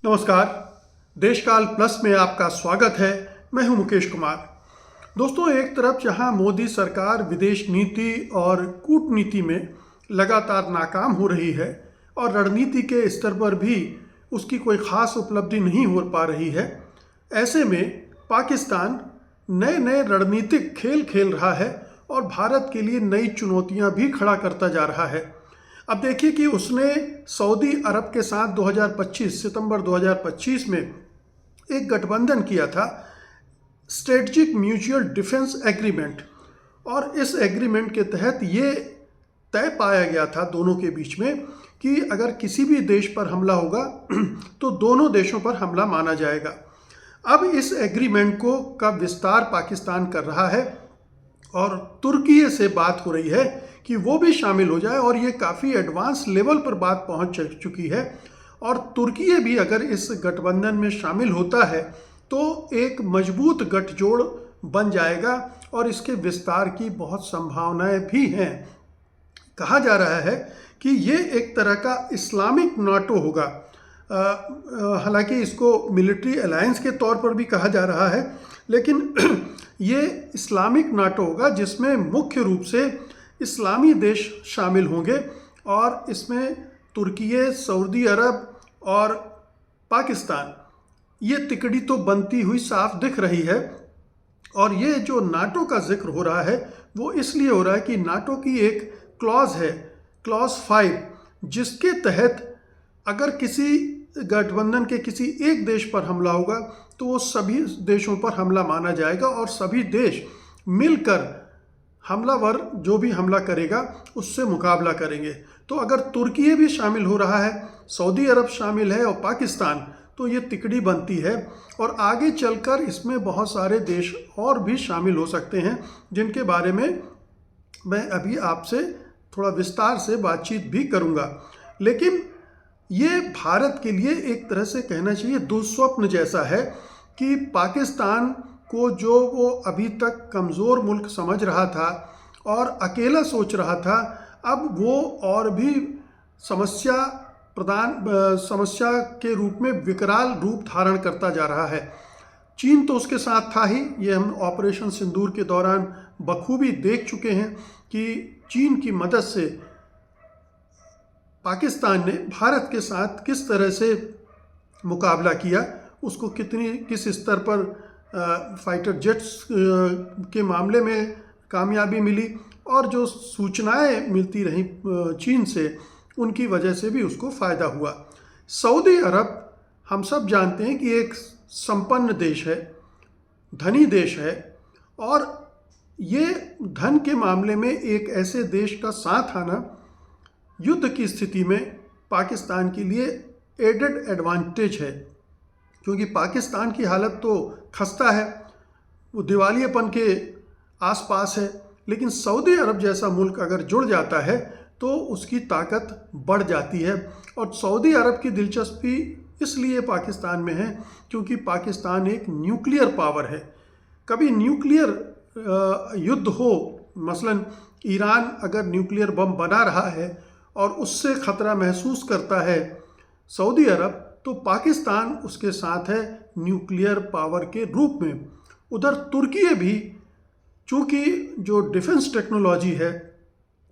नमस्कार। देशकाल प्लस में आपका स्वागत है। मैं हूं मुकेश कुमार। दोस्तों, एक तरफ जहां मोदी सरकार विदेश नीति और कूटनीति में लगातार नाकाम हो रही है और रणनीति के स्तर पर भी उसकी कोई खास उपलब्धि नहीं हो पा रही है, ऐसे में पाकिस्तान नए नए रणनीतिक खेल खेल रहा है और भारत के लिए नई चुनौतियां भी खड़ा करता जा रहा है। अब देखिए कि उसने सऊदी अरब के साथ 2025 सितंबर 2025 में एक गठबंधन किया था, स्ट्रेटजिक म्यूचुअल डिफेंस एग्रीमेंट, और इस एग्रीमेंट के तहत ये तय पाया गया था दोनों के बीच में कि अगर किसी भी देश पर हमला होगा तो दोनों देशों पर हमला माना जाएगा। अब इस एग्रीमेंट का विस्तार पाकिस्तान कर रहा है और तुर्की से बात हो रही है कि वो भी शामिल हो जाए, और ये काफ़ी एडवांस लेवल पर बात पहुंच चुकी है। और तुर्की भी अगर इस गठबंधन में शामिल होता है तो एक मजबूत गठजोड़ बन जाएगा और इसके विस्तार की बहुत संभावनाएं भी हैं। कहा जा रहा है कि ये एक तरह का इस्लामिक नाटो होगा। हालांकि इसको मिलिट्री अलायंस के तौर पर भी कहा जा रहा है, लेकिन ये इस्लामिक नाटो होगा जिसमें मुख्य रूप से इस्लामी देश शामिल होंगे, और इसमें तुर्की, सऊदी अरब और पाकिस्तान, ये तिकड़ी तो बनती हुई साफ दिख रही है। और ये जो नाटो का जिक्र हो रहा है वो इसलिए हो रहा है कि नाटो की एक क्लॉज है, क्लॉज 5, जिसके तहत अगर किसी गठबंधन के किसी एक देश पर हमला होगा तो वो सभी देशों पर हमला माना जाएगा और सभी देश मिलकर हमलावर जो भी हमला करेगा उससे मुकाबला करेंगे। तो अगर तुर्की भी शामिल हो रहा है, सऊदी अरब शामिल है और पाकिस्तान, तो ये तिकड़ी बनती है। और आगे चलकर इसमें बहुत सारे देश और भी शामिल हो सकते हैं, जिनके बारे में मैं अभी आपसे थोड़ा विस्तार से बातचीत भी करूँगा। लेकिन ये भारत के लिए एक तरह से कहना चाहिए दुस्वप्न जैसा है कि पाकिस्तान को जो वो अभी तक कमज़ोर मुल्क समझ रहा था और अकेला सोच रहा था, अब वो और भी समस्या के रूप में विकराल रूप धारण करता जा रहा है। चीन तो उसके साथ था ही, ये हम ऑपरेशन सिंदूर के दौरान बखूबी देख चुके हैं कि चीन की मदद से पाकिस्तान ने भारत के साथ किस तरह से मुकाबला किया, उसको किस स्तर पर फाइटर जेट्स के मामले में कामयाबी मिली, और जो सूचनाएं मिलती रही चीन से, उनकी वजह से भी उसको फ़ायदा हुआ। सऊदी अरब हम सब जानते हैं कि एक संपन्न देश है, धनी देश है, और ये धन के मामले में एक ऐसे देश का साथ आना युद्ध की स्थिति में पाकिस्तान के लिए एडेड एडवांटेज है, क्योंकि पाकिस्तान की हालत तो खस्ता है, वो दिवालियेपन के आसपास है। लेकिन सऊदी अरब जैसा मुल्क अगर जुड़ जाता है तो उसकी ताकत बढ़ जाती है। और सऊदी अरब की दिलचस्पी इसलिए पाकिस्तान में है क्योंकि पाकिस्तान एक न्यूक्लियर पावर है। कभी न्यूक्लियर युद्ध हो, मसलन ईरान अगर न्यूक्लियर बम बना रहा है और उससे ख़तरा महसूस करता है सऊदी अरब, तो पाकिस्तान उसके साथ है न्यूक्लियर पावर के रूप में। उधर तुर्की भी, चूँकि जो डिफेंस टेक्नोलॉजी है,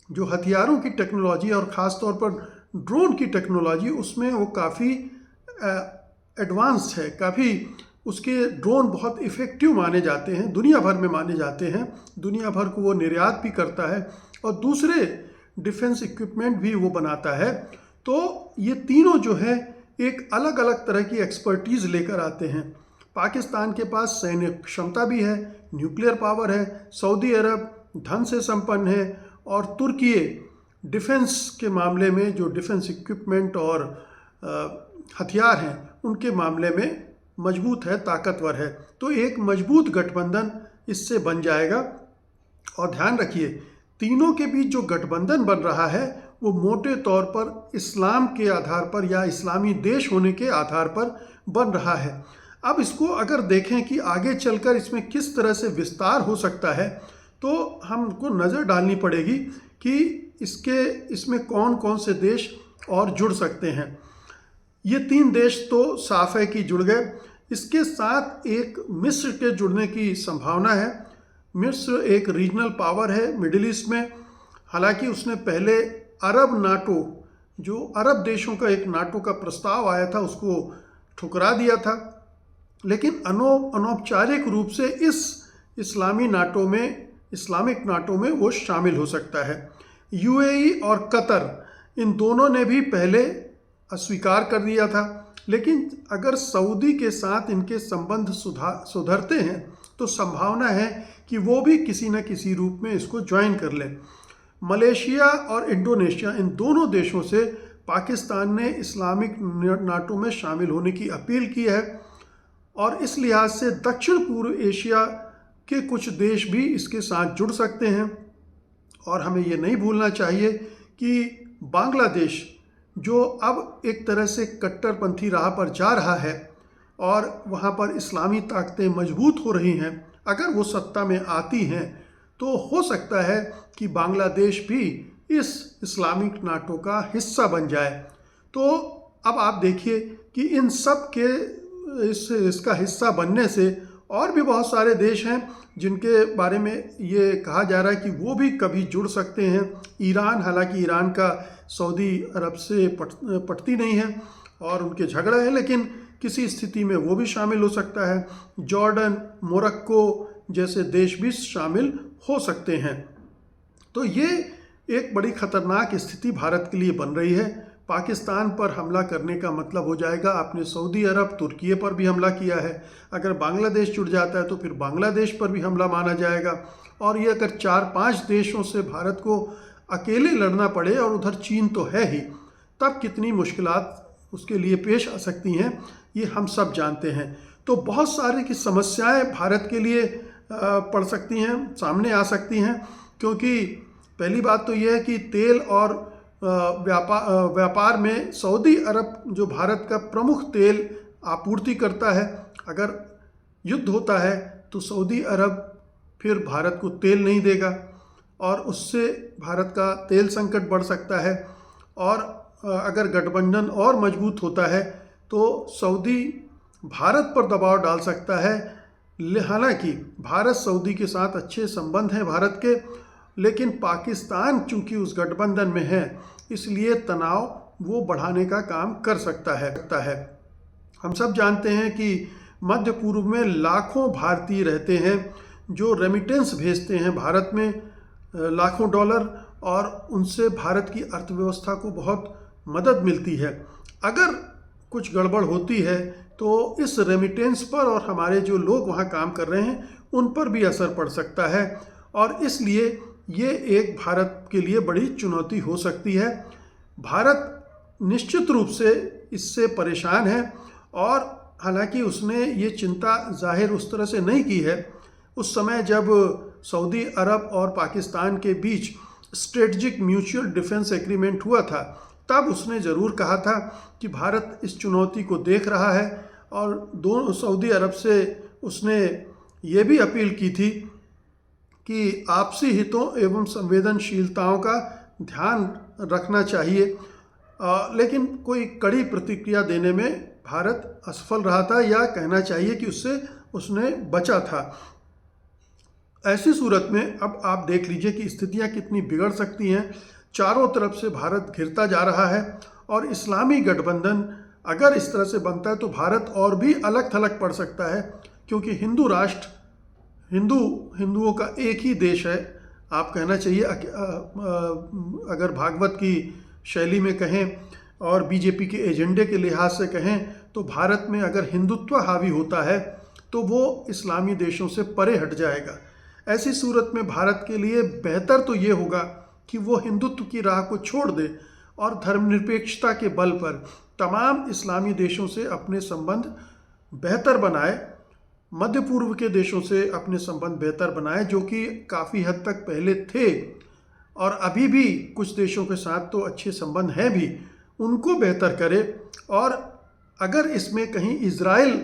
जो हथियारों की टेक्नोलॉजी और ख़ास तौर पर ड्रोन की टेक्नोलॉजी, उसमें वो काफ़ी एडवांस है, काफ़ी उसके ड्रोन बहुत इफ़ेक्टिव माने जाते हैं, दुनिया भर में माने जाते हैं, दुनिया भर को वो निर्यात भी करता है और दूसरे डिफेंस इक्विपमेंट भी वो बनाता है। तो ये तीनों जो है एक अलग अलग तरह की एक्सपर्टीज़ लेकर आते हैं। पाकिस्तान के पास सैन्य क्षमता भी है, न्यूक्लियर पावर है, सऊदी अरब धन से संपन्न है, और तुर्की डिफेंस के मामले में जो डिफेंस इक्विपमेंट और हथियार हैं उनके मामले में मजबूत है, ताकतवर है। तो एक मजबूत गठबंधन इससे बन जाएगा। और ध्यान रखिए, तीनों के बीच जो गठबंधन बन रहा है वो मोटे तौर पर इस्लाम के आधार पर या इस्लामी देश होने के आधार पर बन रहा है। अब इसको अगर देखें कि आगे चलकर इसमें किस तरह से विस्तार हो सकता है, तो हमको नज़र डालनी पड़ेगी कि इसमें कौन कौन से देश और जुड़ सकते हैं। ये 3 देश तो साफ है कि जुड़ गए। इसके साथ एक मिस्र के जुड़ने की संभावना है। मिस्र एक रीजनल पावर है मिडिल ईस्ट में। हालांकि उसने पहले अरब नाटो, जो अरब देशों का एक नाटो का प्रस्ताव आया था, उसको ठुकरा दिया था, लेकिन अनौपचारिक रूप से इस इस्लामिक नाटो में वो शामिल हो सकता है। यूएई और कतर इन दोनों ने भी पहले अस्वीकार कर दिया था, लेकिन अगर सऊदी के साथ इनके संबंध सुधरते हैं तो संभावना है कि वो भी किसी न किसी रूप में इसको ज्वाइन कर लें। मलेशिया और इंडोनेशिया, इन दोनों देशों से पाकिस्तान ने इस्लामिक नाटो में शामिल होने की अपील की है, और इस लिहाज से दक्षिण पूर्व एशिया के कुछ देश भी इसके साथ जुड़ सकते हैं। और हमें ये नहीं भूलना चाहिए कि बांग्लादेश, जो अब एक तरह से कट्टरपंथी राह पर जा रहा है और वहाँ पर इस्लामी ताकतें मजबूत हो रही हैं, अगर वो सत्ता में आती हैं तो हो सकता है कि बांग्लादेश भी इस इस्लामिक नाटो का हिस्सा बन जाए। तो अब आप देखिए कि इन सब के इसका हिस्सा बनने से और भी बहुत सारे देश हैं जिनके बारे में ये कहा जा रहा है कि वो भी कभी जुड़ सकते हैं। ईरान, हालांकि ईरान का सऊदी अरब से पटती नहीं है और उनके झगड़ा है, लेकिन किसी स्थिति में वो भी शामिल हो सकता है। जॉर्डन, मोरक्को जैसे देश भी शामिल हो सकते हैं। तो ये एक बड़ी खतरनाक स्थिति भारत के लिए बन रही है। पाकिस्तान पर हमला करने का मतलब हो जाएगा, आपने सऊदी अरब, तुर्की पर भी हमला किया है। अगर बांग्लादेश जुड़ जाता है तो फिर बांग्लादेश पर भी हमला माना जाएगा। और ये अगर 4-5 देशों से भारत को अकेले लड़ना पड़े, और उधर चीन तो है ही, तब कितनी मुश्किलात उसके लिए पेश आ सकती हैं, ये हम सब जानते हैं। तो बहुत सारी की समस्याएं भारत के लिए पड़ सकती हैं, सामने आ सकती हैं, क्योंकि पहली बात तो यह है कि तेल और व्यापार में सऊदी अरब, जो भारत का प्रमुख तेल आपूर्ति करता है, अगर युद्ध होता है तो सऊदी अरब फिर भारत को तेल नहीं देगा और उससे भारत का तेल संकट बढ़ सकता है। और अगर गठबंधन और मजबूत होता है तो सऊदी भारत पर दबाव डाल सकता है। हालांकि भारत सऊदी के साथ अच्छे संबंध हैं भारत के, लेकिन पाकिस्तान चूंकि उस गठबंधन में है, इसलिए तनाव वो बढ़ाने का काम कर सकता है। हम सब जानते हैं कि मध्य पूर्व में लाखों भारतीय रहते हैं जो रेमिटेंस भेजते हैं भारत में, लाखों डॉलर, और उनसे भारत की अर्थव्यवस्था को बहुत मदद मिलती है। अगर कुछ गड़बड़ होती है तो इस रेमिटेंस पर और हमारे जो लोग वहाँ काम कर रहे हैं उन पर भी असर पड़ सकता है, और इसलिए ये एक भारत के लिए बड़ी चुनौती हो सकती है। भारत निश्चित रूप से इससे परेशान है, और हालांकि उसने ये चिंता जाहिर उस तरह से नहीं की है। उस समय जब सऊदी अरब और पाकिस्तान के बीच स्ट्रेटजिक म्यूचुअल डिफेंस एग्रीमेंट हुआ था, तब उसने ज़रूर कहा था कि भारत इस चुनौती को देख रहा है, और दोनों सऊदी अरब से उसने ये भी अपील की थी कि आपसी हितों एवं संवेदनशीलताओं का ध्यान रखना चाहिए। लेकिन कोई कड़ी प्रतिक्रिया देने में भारत असफल रहा था, या कहना चाहिए कि उसने बचा था। ऐसी सूरत में अब आप देख लीजिए कि स्थितियां कितनी बिगड़ सकती हैं। चारों तरफ से भारत घिरता जा रहा है, और इस्लामी गठबंधन अगर इस तरह से बनता है तो भारत और भी अलग थलग पड़ सकता है, क्योंकि हिंदू राष्ट्र, हिंदुओं का एक ही देश है, आप कहना चाहिए। अगर भागवत की शैली में कहें और बीजेपी के एजेंडे के लिहाज से कहें तो भारत में अगर हिंदुत्व हावी होता है तो वो इस्लामी देशों से परे हट जाएगा। ऐसी सूरत में भारत के लिए बेहतर तो ये होगा कि वो हिंदुत्व की राह को छोड़ दे और धर्मनिरपेक्षता के बल पर तमाम इस्लामी देशों से अपने संबंध बेहतर बनाए, मध्य पूर्व के देशों से अपने संबंध बेहतर बनाए, जो कि काफ़ी हद तक पहले थे और अभी भी कुछ देशों के साथ तो अच्छे संबंध हैं भी, उनको बेहतर करे। और अगर इसमें कहीं इजराइल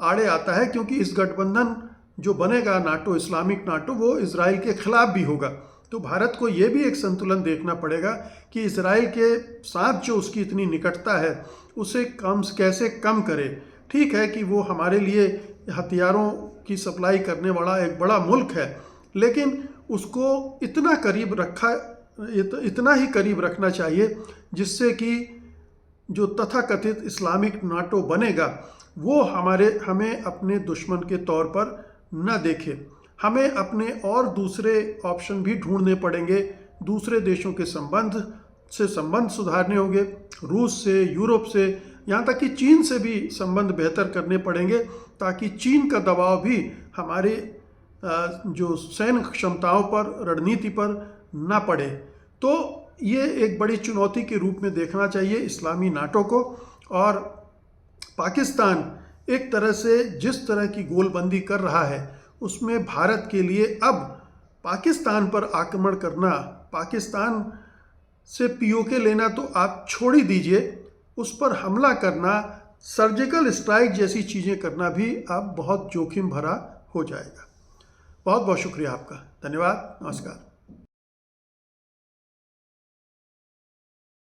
आड़े आता है, क्योंकि इस गठबंधन जो बनेगा नाटो, इस्लामिक नाटो, वो इजराइल के खिलाफ भी होगा, तो भारत को ये भी एक संतुलन देखना पड़ेगा कि इजराइल के साथ जो उसकी इतनी निकटता है उसे कैसे कम करे। ठीक है कि वो हमारे लिए हथियारों की सप्लाई करने वाला एक बड़ा मुल्क है, लेकिन उसको इतना ही करीब रखना चाहिए जिससे कि जो तथाकथित इस्लामिक नाटो बनेगा वो हमें अपने दुश्मन के तौर पर न देखे। हमें अपने और दूसरे ऑप्शन भी ढूंढने पड़ेंगे, दूसरे देशों के संबंध सुधारने होंगे, रूस से, यूरोप से, यहाँ तक कि चीन से भी संबंध बेहतर करने पड़ेंगे ताकि चीन का दबाव भी हमारे जो सैन्य क्षमताओं पर, रणनीति पर ना पड़े। तो ये एक बड़ी चुनौती के रूप में देखना चाहिए इस्लामी नाटो को। और पाकिस्तान एक तरह से जिस तरह की गोलबंदी कर रहा है उसमें भारत के लिए अब पाकिस्तान पर आक्रमण करना, पाकिस्तान से पीओके लेना तो आप छोड़ ही दीजिए, उस पर हमला करना, सर्जिकल स्ट्राइक जैसी चीज़ें करना भी अब बहुत जोखिम भरा हो जाएगा। बहुत बहुत शुक्रिया आपका। धन्यवाद। नमस्कार।